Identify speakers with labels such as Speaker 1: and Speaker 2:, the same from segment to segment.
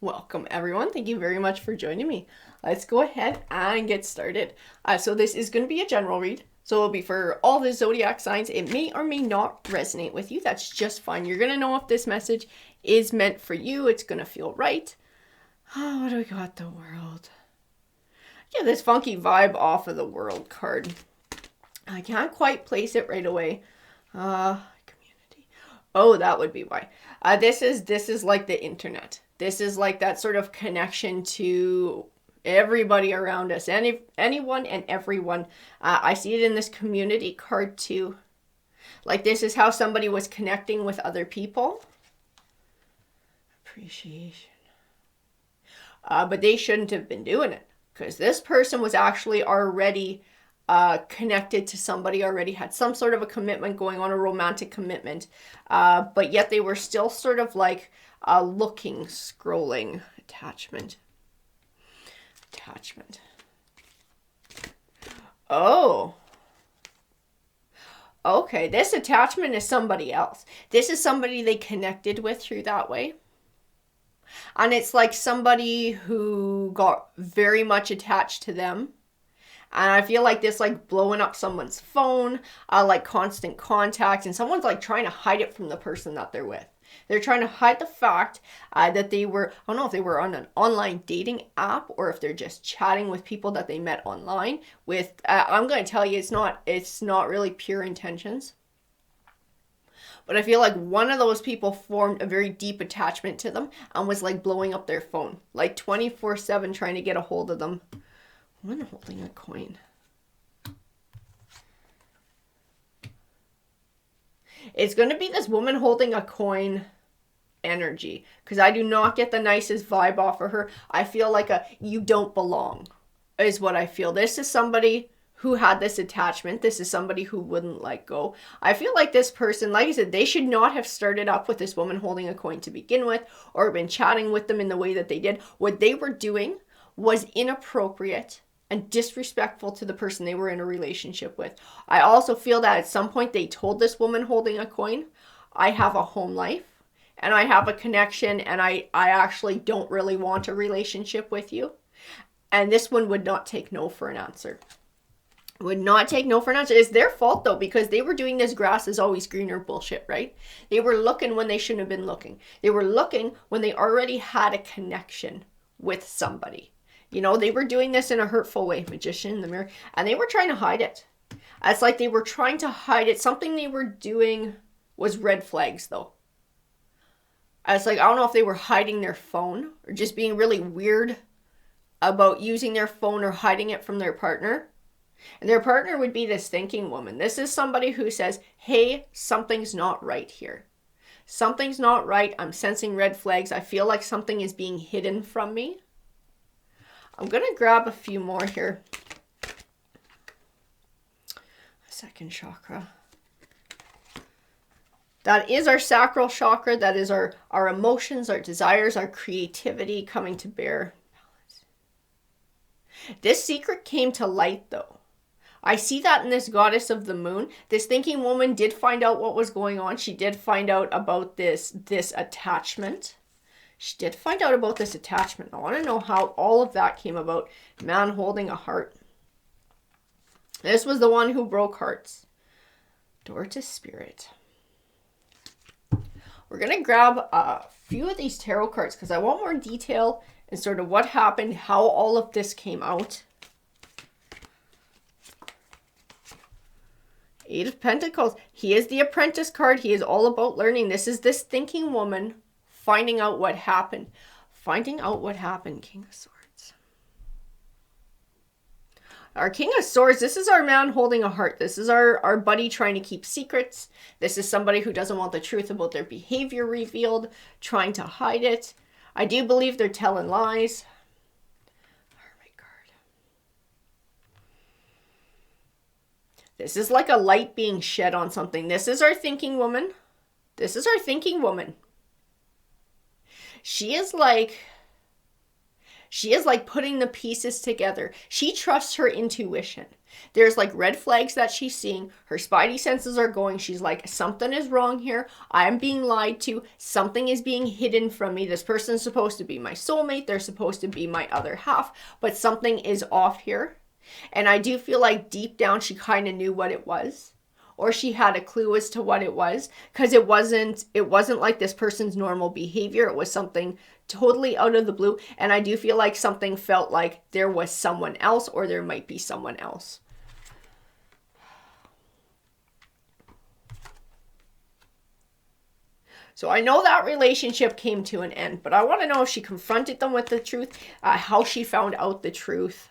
Speaker 1: Welcome, everyone. Thank you very much for joining me. Let's go ahead and get started. So this is going to be a general read. So it'll be for all the zodiac signs. It may or may not resonate with you. That's just fine. You're going to know if this message is meant for you. It's going to feel right. Oh, what do we got? The world. Yeah, this funky vibe off of the world card. I can't quite place it right away. Community. Oh, that would be why. This is like the internet. This is like that sort of connection to everybody around us, anyone and everyone. I see it in this community card too. Like this is how somebody was connecting with other people. Appreciation. But they shouldn't have been doing it because this person was actually already connected to somebody, already had some sort of a commitment going on, a romantic commitment, but yet they were still sort of like looking, scrolling. Attachment. Oh, okay, this attachment is somebody else. This is somebody they connected with through that way. And it's like somebody who got very much attached to them. And I feel like this like blowing up someone's phone, like constant contact, and someone's like trying to hide it from the person that they're with. They're trying to hide the fact that they were, I don't know if they were on an online dating app or if they're just chatting with people that they met online with. I'm going to tell you, it's not really pure intentions. But I feel like one of those people formed a very deep attachment to them and was like blowing up their phone, like 24/7 trying to get a hold of them. I'm holding a coin. It's going to be this woman holding a coin energy because I do not get the nicest vibe off of her. I feel like you don't belong is what I feel. This is somebody who had this attachment. This is somebody who wouldn't let go. I feel like this person, like I said, they should not have started up with this woman holding a coin to begin with or been chatting with them in the way that they did. What they were doing was inappropriate and disrespectful to the person they were in a relationship with. I also feel that at some point they told this woman holding a coin, I have a home life and I have a connection and I actually don't really want a relationship with you. And this one would not take no for an answer. Would not take no for an answer. It's their fault though, because they were doing this grass is always greener bullshit, right? They were looking when they shouldn't have been looking. They were looking when they already had a connection with somebody. You know, they were doing this in a hurtful way, magician in the mirror, and they were trying to hide it. It's like they were trying to hide it. Something they were doing was red flags, though. It's like, I don't know if they were hiding their phone or just being really weird about using their phone or hiding it from their partner. And their partner would be this thinking woman. This is somebody who says, hey, something's not right here. Something's not right. I'm sensing red flags. I feel like something is being hidden from me. I'm going to grab a few more here. Second chakra. That is our sacral chakra. That is our emotions, our desires, our creativity coming to bear. This secret came to light though. I see that in this goddess of the moon. This thinking woman did find out what was going on. She did find out about this attachment. She did find out about this attachment. I want to know how all of that came about. Man holding a heart. This was the one who broke hearts. Door to spirit. We're going to grab a few of these tarot cards because I want more detail and sort of what happened, how all of this came out. Eight of Pentacles. He is the apprentice card. He is all about learning. This is this thinking woman finding out what happened. Finding out what happened. King of Swords. Our King of Swords, this is our man holding a heart. This is our buddy trying to keep secrets. This is somebody who doesn't want the truth about their behavior revealed, trying to hide it. I do believe they're telling lies. Hermit card. This is like a light being shed on something. This is our thinking woman. This is our thinking woman. She is like putting the pieces together. She trusts her intuition. There's like red flags that she's seeing. Her spidey senses are going. She's like, something is wrong here. I'm being lied to. Something is being hidden from me. This person's supposed to be my soulmate. They're supposed to be my other half, but something is off here. And I do feel like deep down she kind of knew what it was, or she had a clue as to what it was, because it wasn't like this person's normal behavior. It was something totally out of the blue, and I do feel like something felt like there was someone else, or there might be someone else. So I know that relationship came to an end, but I want to know if she confronted them with the truth, how she found out the truth.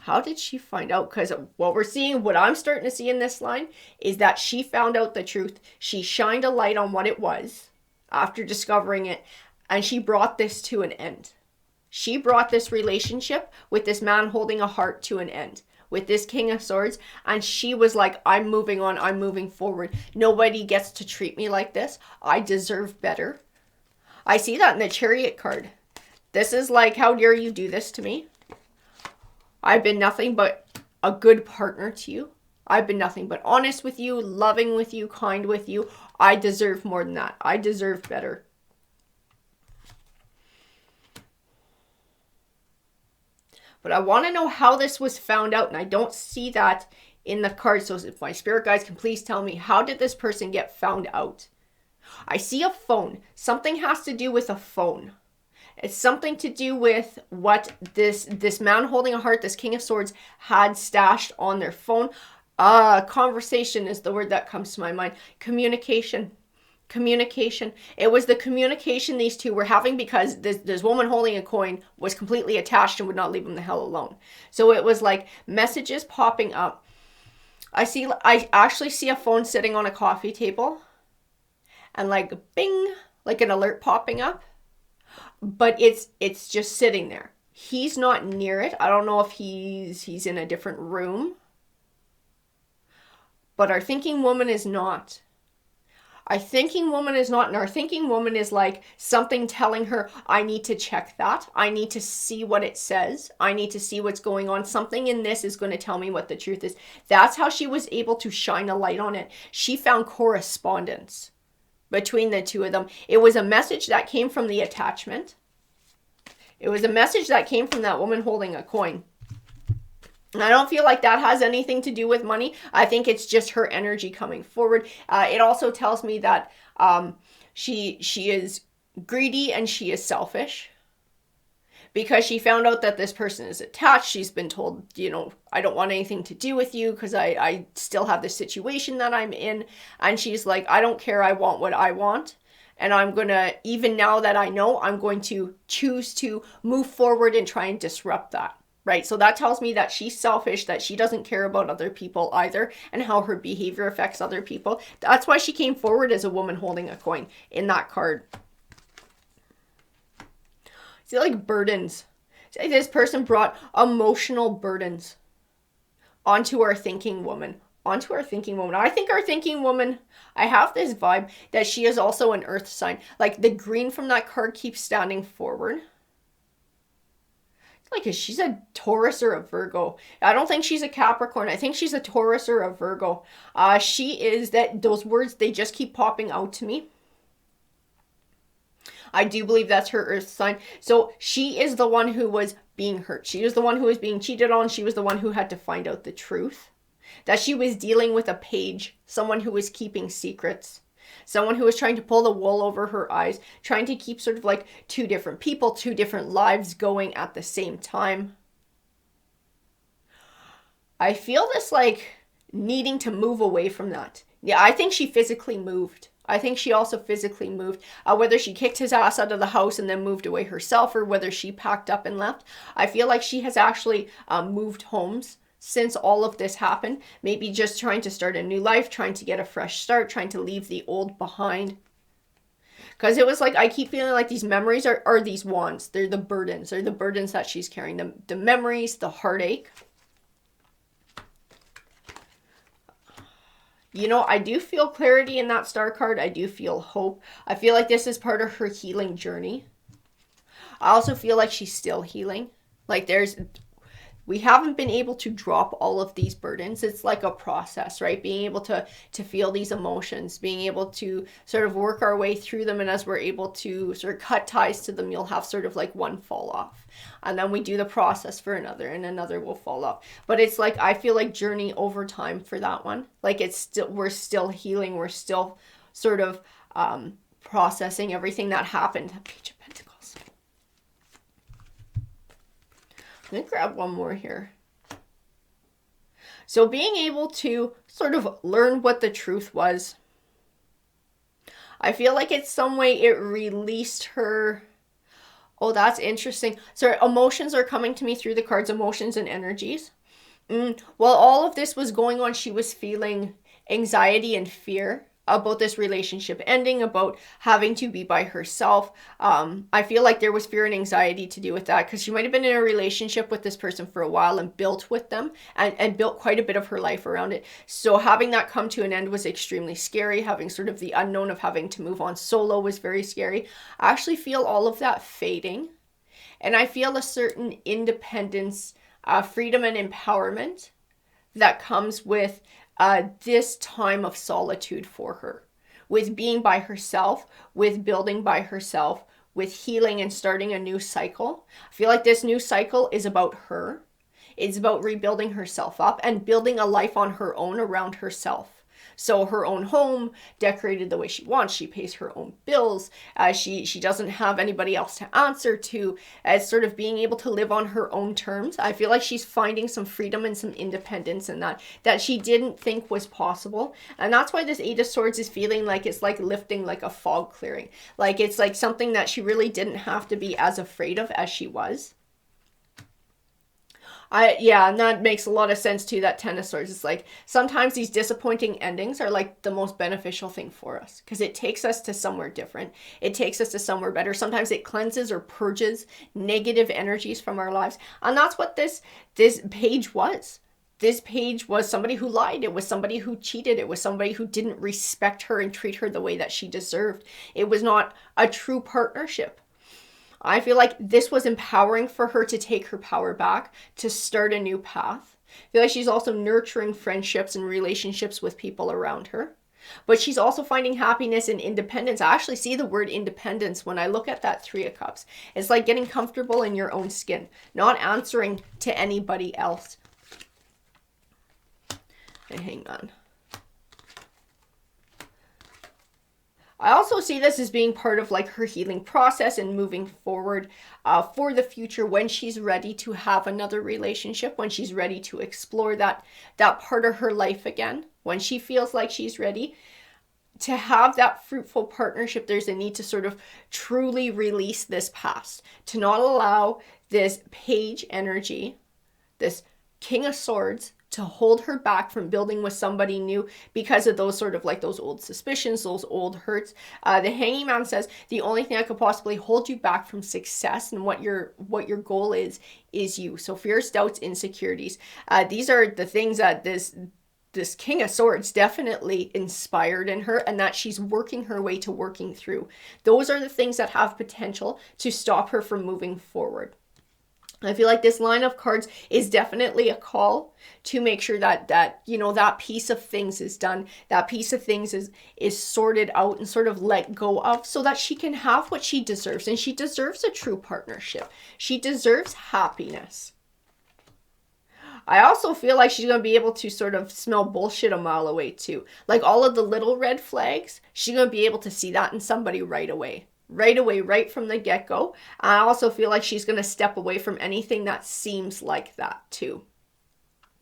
Speaker 1: How did she find out? Because what I'm starting to see in this line is that she found out the truth. She shined a light on what it was after discovering it, and she brought this to an end. She brought this relationship with this man holding a heart to an end, with this King of Swords, and she was like, I'm moving on, I'm moving forward. Nobody gets to treat me like this. I deserve better. I see that in the Chariot card. This is like, how dare you do this to me? I've been nothing but a good partner to you. I've been nothing but honest with you, loving with you, kind with you. I deserve more than that. I deserve better. But I want to know how this was found out, and I don't see that in the card. So if my spirit guides can please tell me, how did this person get found out? I see a phone. Something has to do with a phone. It's something to do with what this man holding a heart, this King of Swords, had stashed on their phone. Conversation is the word that comes to my mind. Communication. It was the communication these two were having, because this woman holding a coin was completely attached and would not leave them the hell alone. So it was like messages popping up. I actually see a phone sitting on a coffee table, and like bing, like an alert popping up. But it's just sitting there. He's not near it. I don't know if he's in a different room. But our thinking woman is not. Our thinking woman is not. And our thinking woman is like something telling her, I need to check that. I need to see what it says. I need to see what's going on. Something in this is going to tell me what the truth is. That's how she was able to shine a light on it. She found correspondence between the two of them. It was a message that came from the attachment. It was a message that came from that woman holding a coin. And I don't feel like that has anything to do with money. I think it's just her energy coming forward. It also tells me that she is greedy and she is selfish. Because she found out that this person is attached. She's been told, I don't want anything to do with you because I still have this situation that I'm in. And she's like, I don't care. I want what I want. And I'm going to, even now that I know, I'm going to choose to move forward and try and disrupt that. Right? So that tells me that she's selfish, that she doesn't care about other people either, and how her behavior affects other people. That's why she came forward as a woman holding a coin in that card. See, like burdens. See, this person brought emotional burdens onto our thinking woman. I think our thinking woman, I have this vibe that she is also an earth sign. Like the green from that card keeps standing forward. Like she's a Taurus or a Virgo. I don't think she's a Capricorn. I think she's a Taurus or a Virgo. She is that. Those words, they just keep popping out to me. I do believe that's her earth sign. So she is the one who was being hurt. She was the one who was being cheated on. She was the one who had to find out the truth. That she was dealing with a page, someone who was keeping secrets. Someone who was trying to pull the wool over her eyes, trying to keep sort of like two different people, two different lives going at the same time. I feel this like needing to move away from that. Yeah, I think she physically moved. I think she also physically moved. Whether she kicked his ass out of the house and then moved away herself, or whether she packed up and left. I feel like she has actually moved homes since all of this happened. Maybe just trying to start a new life, trying to get a fresh start, trying to leave the old behind. Because it was like, I keep feeling like these memories are these wands. They're the burdens. They're the burdens that she's carrying. The memories, the heartache. I do feel clarity in that star card. I do feel hope. I feel like this is part of her healing journey. I also feel like she's still healing. Like we haven't been able to drop all of these burdens. It's like a process, right? Being able to feel these emotions, being able to sort of work our way through them. And as we're able to sort of cut ties to them, you'll have sort of like one fall off. And then we do the process for another, and another will fall off. But it's like, I feel like journey over time for that one. Like it's still, we're still healing. We're still sort of processing everything that happened. Page of Pentacles. I'm going to grab one more here. So being able to sort of learn what the truth was. I feel like in some way it released her. Oh, that's interesting. So emotions are coming to me through the cards, emotions and energies. While all of this was going on, she was feeling anxiety and fear about this relationship ending, about having to be by herself. I feel like there was fear and anxiety to do with that, because she might have been in a relationship with this person for a while and built with them and built quite a bit of her life around it. So having that come to an end was extremely scary. Having sort of the unknown of having to move on solo was very scary. I actually feel all of that fading. And I feel a certain independence, freedom and empowerment that comes with this time of solitude for her, with being by herself, with building by herself, with healing and starting a new cycle. I feel like this new cycle is about her. It's about rebuilding herself up and building a life on her own around herself. So her own home, decorated the way she wants. She pays her own bills. She doesn't have anybody else to answer to. As sort of being able to live on her own terms. I feel like she's finding some freedom and some independence in that she didn't think was possible. And that's why this Eight of Swords is feeling like it's like lifting like a fog clearing. Like it's like something that she really didn't have to be as afraid of as she was. And that makes a lot of sense too, that Ten of Swords. It's like sometimes these disappointing endings are like the most beneficial thing for us, because it takes us to somewhere different. It takes us to somewhere better. Sometimes it cleanses or purges negative energies from our lives. And that's what this page was. This page was somebody who lied. It was somebody who cheated. It was somebody who didn't respect her and treat her the way that she deserved. It was not a true partnership. I feel like this was empowering for her to take her power back, to start a new path. I feel like she's also nurturing friendships and relationships with people around her. But she's also finding happiness and independence. I actually see the word independence when I look at that Three of Cups. It's like getting comfortable in your own skin, not answering to anybody else. And hang on. I also see this as being part of like her healing process and moving forward for the future, when she's ready to have another relationship, when she's ready to explore that part of her life again, when she feels like she's ready to have that fruitful partnership. There's a need to sort of truly release this past, to not allow this page energy, this King of Swords, to hold her back from building with somebody new because of those sort of like those old suspicions, those old hurts. The Hanging Man says, the only thing that could possibly hold you back from success and what your goal is you. So fears, doubts, insecurities. These are the things that this King of Swords definitely inspired in her, and that she's working her way to working through. Those are the things that have potential to stop her from moving forward. I feel like this line of cards is definitely a call to make sure that you know, that piece of things is done. That piece of things is sorted out and sort of let go of, so that she can have what she deserves. And she deserves a true partnership. She deserves happiness. I also feel like she's going to be able to sort of smell bullshit a mile away too. Like all of the little red flags, she's going to be able to see that in somebody right away. Right from the get-go. I also feel like she's going to step away from anything that seems like that too.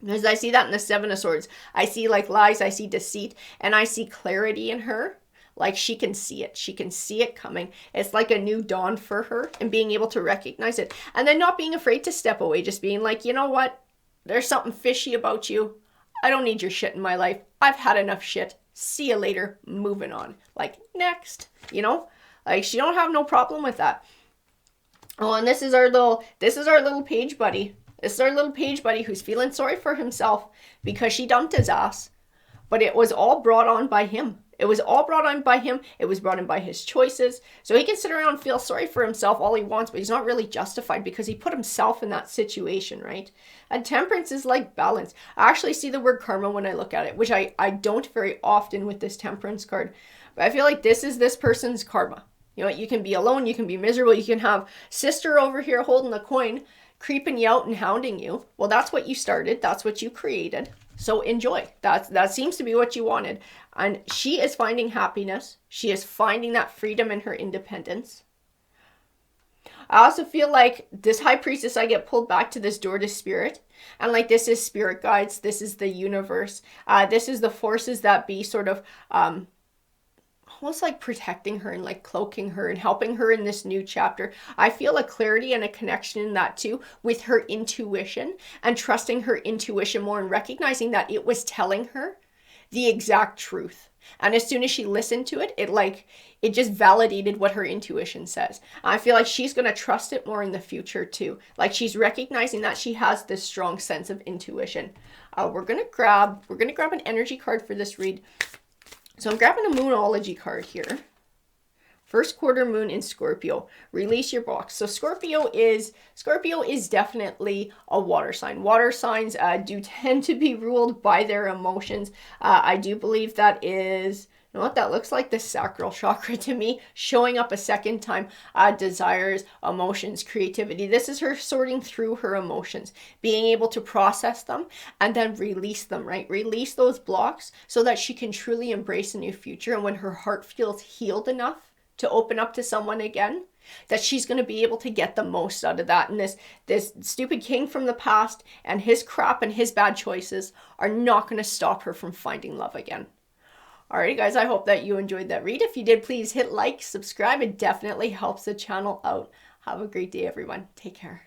Speaker 1: Because I see that in the Seven of Swords. I see like lies, I see deceit, and I see clarity in her. Like she can see it. She can see it coming. It's like a new dawn for her, and being able to recognize it. And then not being afraid to step away. Just being like, you know what? There's something fishy about you. I don't need your shit in my life. I've had enough shit. See you later. Moving on. Like next, you know? Like she don't have no problem with that. Oh, and this is our little page buddy. This is our little page buddy who's feeling sorry for himself because she dumped his ass. But it was all brought on by him. It was all brought on by him. It was brought in by his choices. So he can sit around and feel sorry for himself all he wants, but he's not really justified because he put himself in that situation, right? And temperance is like balance. I actually see the word karma when I look at it, which I don't very often with this temperance card. But I feel like this is this person's karma. You know what? You can be alone. You can be miserable. You can have sister over here holding the coin, creeping you out and hounding you. Well, that's what you started. That's what you created. So enjoy. That seems to be what you wanted. And she is finding happiness. She is finding that freedom in her independence. I also feel like this high priestess, I get pulled back to this door to spirit. And like this is spirit guides. This is the universe. This is the forces that be sort of almost like protecting her and like cloaking her and helping her in this new chapter. I feel a clarity and a connection in that too with her intuition and trusting her intuition more and recognizing that it was telling her the exact truth. And as soon as she listened to it, it just validated what her intuition says. I feel like she's going to trust it more in the future too. Like she's recognizing that she has this strong sense of intuition. We're going to grab an energy card for this read. So I'm grabbing a Moonology card here. First quarter moon in Scorpio. Release your blocks. So Scorpio is definitely a water sign. Water signs do tend to be ruled by their emotions. I do believe that is, you know what, that looks like the sacral chakra to me, showing up a second time. Desires, emotions, creativity. This is her sorting through her emotions, being able to process them and then release them, right? Release those blocks so that she can truly embrace a new future. And when her heart feels healed enough to open up to someone again, that she's going to be able to get the most out of that. And this stupid king from the past and his crap and his bad choices are not going to stop her from finding love again. Alrighty guys, I hope that you enjoyed that read. If you did, please hit like, subscribe. It definitely helps the channel out. Have a great day, everyone. Take care.